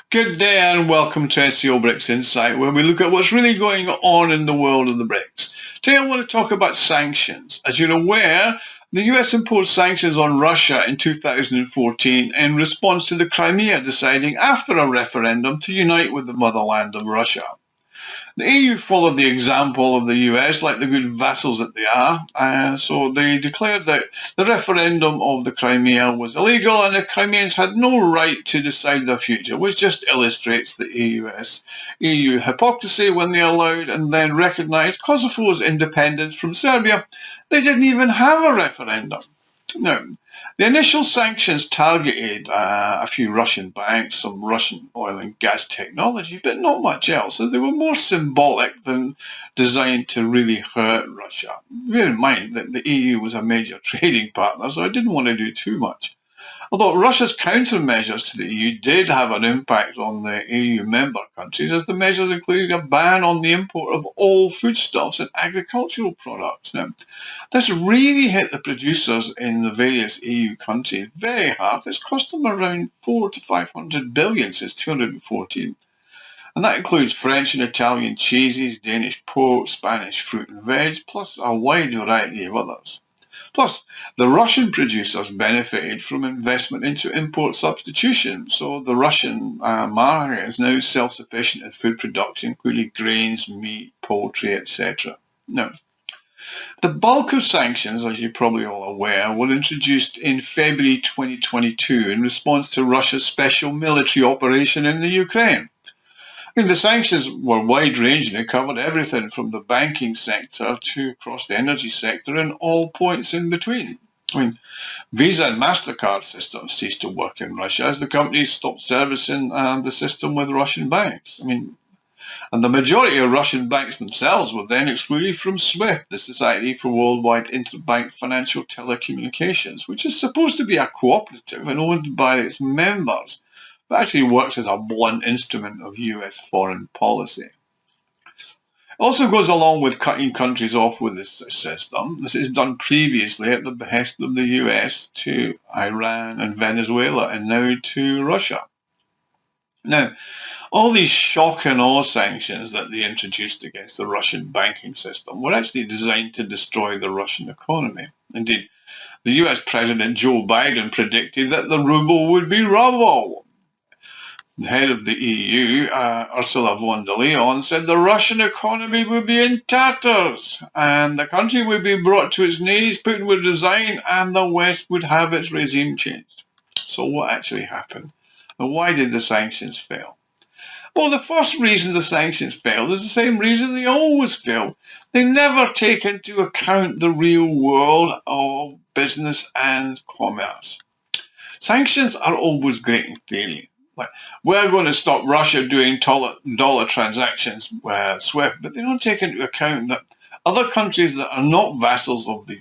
Good day and welcome to SCO BRICS Insight, where we look at what's really going on in the world of the BRICS. Today I want to talk about sanctions. As you're aware, the US imposed sanctions on Russia in 2014 in response to the Crimea deciding after a referendum to unite with the motherland of Russia. The EU followed the example of the US like the good vassals that they are, so they declared that the referendum of the Crimea was illegal and the Crimeans had no right to decide their future, which just illustrates the EU hypocrisy when they allowed and then recognised Kosovo's independence from Serbia. They didn't even have a referendum. Now, the initial sanctions targeted a few Russian banks, some Russian oil and gas technology, but not much else. So they were more symbolic than designed to really hurt Russia. Bear in mind that the EU was a major trading partner, so I didn't want to do too much. Although Russia's countermeasures to the EU did have an impact on the EU member countries, as the measures included a ban on the import of all foodstuffs and agricultural products. Now, this really hit the producers in the various EU countries very hard. It's cost them around 400 to 500 billion since 2014. And that includes French and Italian cheeses, Danish pork, Spanish fruit and veg, plus a wide variety of others. Plus, the Russian producers benefited from investment into import substitution, so the Russian market is now self-sufficient in food production, including grains, meat, poultry, etc. Now, the bulk of sanctions, as you're probably all aware, were introduced in February 2022 in response to Russia's special military operation in the Ukraine. The sanctions were wide-ranging. They covered everything from the banking sector to across the energy sector and all points in between. Visa and MasterCard systems ceased to work in Russia as the companies stopped servicing the system with Russian banks. And the majority of Russian banks themselves were then excluded from SWIFT, the Society for Worldwide Interbank Financial Telecommunications, which is supposed to be a cooperative and owned by its members, but actually works as a blunt instrument of US foreign policy. It also goes along with cutting countries off with this system. This is done previously at the behest of the US to Iran and Venezuela and now to Russia. Now, all these shock and awe sanctions that they introduced against the Russian banking system were actually designed to destroy the Russian economy. Indeed, the US President Joe Biden predicted that the ruble would be rubble. The head of the EU, Ursula von der Leyen, said the Russian economy would be in tatters and the country would be brought to its knees, Putin would resign and the West would have its regime changed. So what actually happened? And why did the sanctions fail? Well, the first reason the sanctions failed is the same reason they always fail. They never take into account the real world of business and commerce. Sanctions are always great in theory. Like, we're going to stop Russia doing dollar transactions with SWIFT, but they don't take into account that other countries that are not vassals of the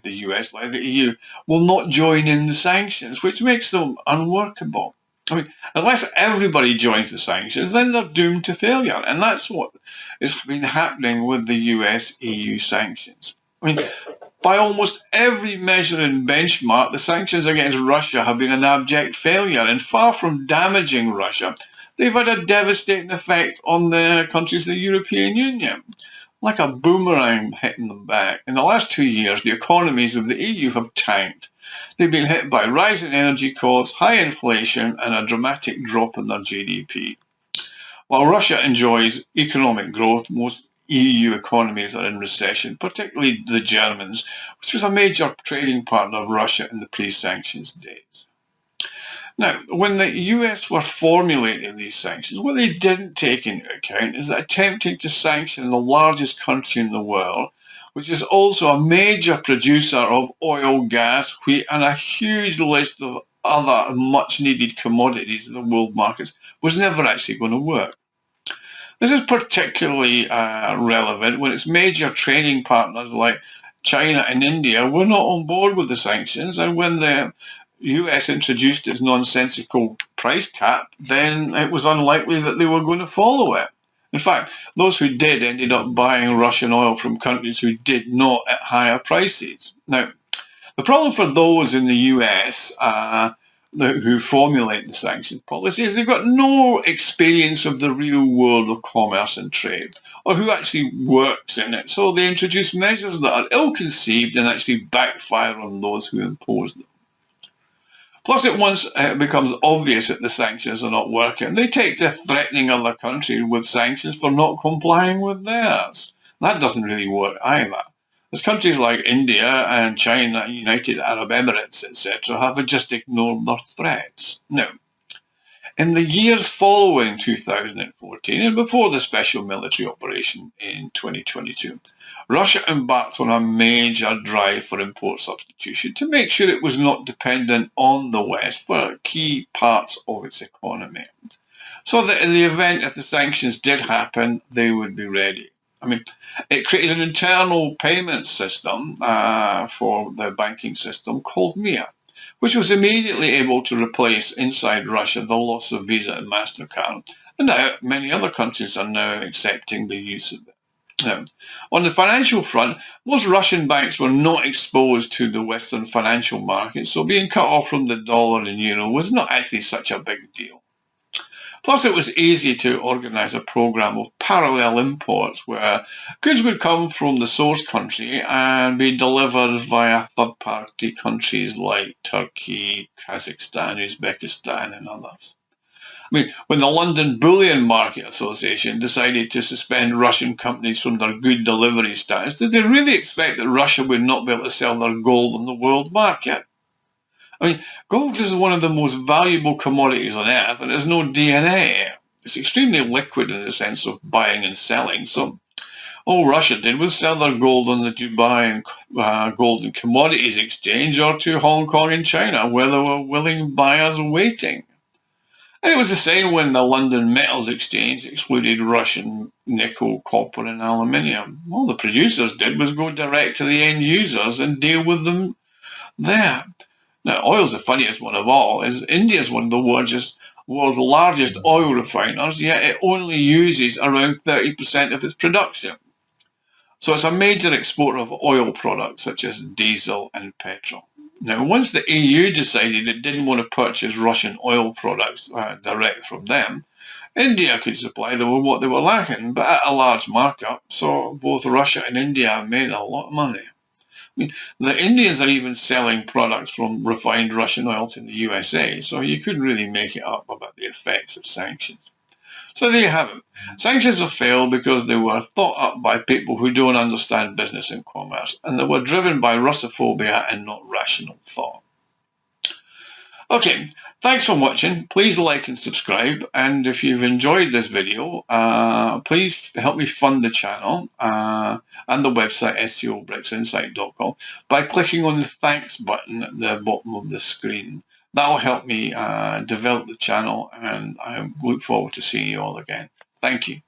US, like the EU, will not join in the sanctions, which makes them unworkable. Unless everybody joins the sanctions, then they're doomed to failure, and that's what has been happening with the US-EU sanctions. By almost every measure and benchmark, the sanctions against Russia have been an abject failure, and far from damaging Russia, they've had a devastating effect on the countries of the European Union, like a boomerang hitting them back. In the last 2 years, the economies of the EU have tanked. They've been hit by rising energy costs, high inflation, and a dramatic drop in their GDP. While Russia enjoys economic growth, most EU economies are in recession, particularly the Germans, which was a major trading partner of Russia in the pre-sanctions days. Now, when the US were formulating these sanctions, what they didn't take into account is that attempting to sanction the largest country in the world, which is also a major producer of oil, gas, wheat, and a huge list of other much-needed commodities in the world markets, was never actually going to work. This is particularly relevant when its major trading partners like China and India were not on board with the sanctions, and when the US introduced its nonsensical price cap, then it was unlikely that they were going to follow it. In fact, those who did ended up buying Russian oil from countries who did not at higher prices. Now, the problem for those in the US who formulate the sanctions policies, they've got no experience of the real world of commerce and trade, or who actually works in it. So they introduce measures that are ill-conceived and actually backfire on those who impose them. Plus, once it becomes obvious that the sanctions are not working, they take to threatening other countries with sanctions for not complying with theirs. That doesn't really work either. As countries like India and China, United Arab Emirates, etc., have just ignored their threats. Now, in the years following 2014 and before the special military operation in 2022, Russia embarked on a major drive for import substitution to make sure it was not dependent on the West for key parts of its economy, so that in the event if the sanctions did happen, they would be ready. I mean, it created an internal payment system for the banking system called MIA, which was immediately able to replace inside Russia the loss of Visa and MasterCard. And now many other countries are now accepting the use of it. Now, on the financial front, most Russian banks were not exposed to the Western financial markets, so being cut off from the dollar and euro was not actually such a big deal. Plus, it was easy to organise a programme of parallel imports where goods would come from the source country and be delivered via third-party countries like Turkey, Kazakhstan, Uzbekistan and others. I mean, when the London Bullion Market Association decided to suspend Russian companies from their good delivery status, did they really expect that Russia would not be able to sell their gold on the world market? I mean, gold is one of the most valuable commodities on earth, and there's no DNA. It's extremely liquid in the sense of buying and selling. So all Russia did was sell their gold on the Dubai Gold and Commodities Exchange or to Hong Kong and China, where there were willing buyers waiting. And it was the same when the London Metals Exchange excluded Russian nickel, copper and aluminium. All the producers did was go direct to the end users and deal with them there. Now, oil's the funniest one of all. India is one of the world's largest oil refiners, yet it only uses around 30% of its production. So it's a major exporter of oil products such as diesel and petrol. Now, once the EU decided it didn't want to purchase Russian oil products direct from them, India could supply them with what they were lacking, but at a large markup, so both Russia and India made a lot of money. I mean, the Indians are even selling products from refined Russian oil to the USA, so you couldn't really make it up about the effects of sanctions. So there you have it. Sanctions have failed because they were thought up by people who don't understand business and commerce, and they were driven by Russophobia and not rational thought. Okay, thanks for watching. Please like and subscribe, and if you've enjoyed this video, please help me fund the channel and the website SCOBRICSInsight.com by clicking on the thanks button at the bottom of the screen. That'll help me develop the channel, and I look forward to seeing you all again. Thank you.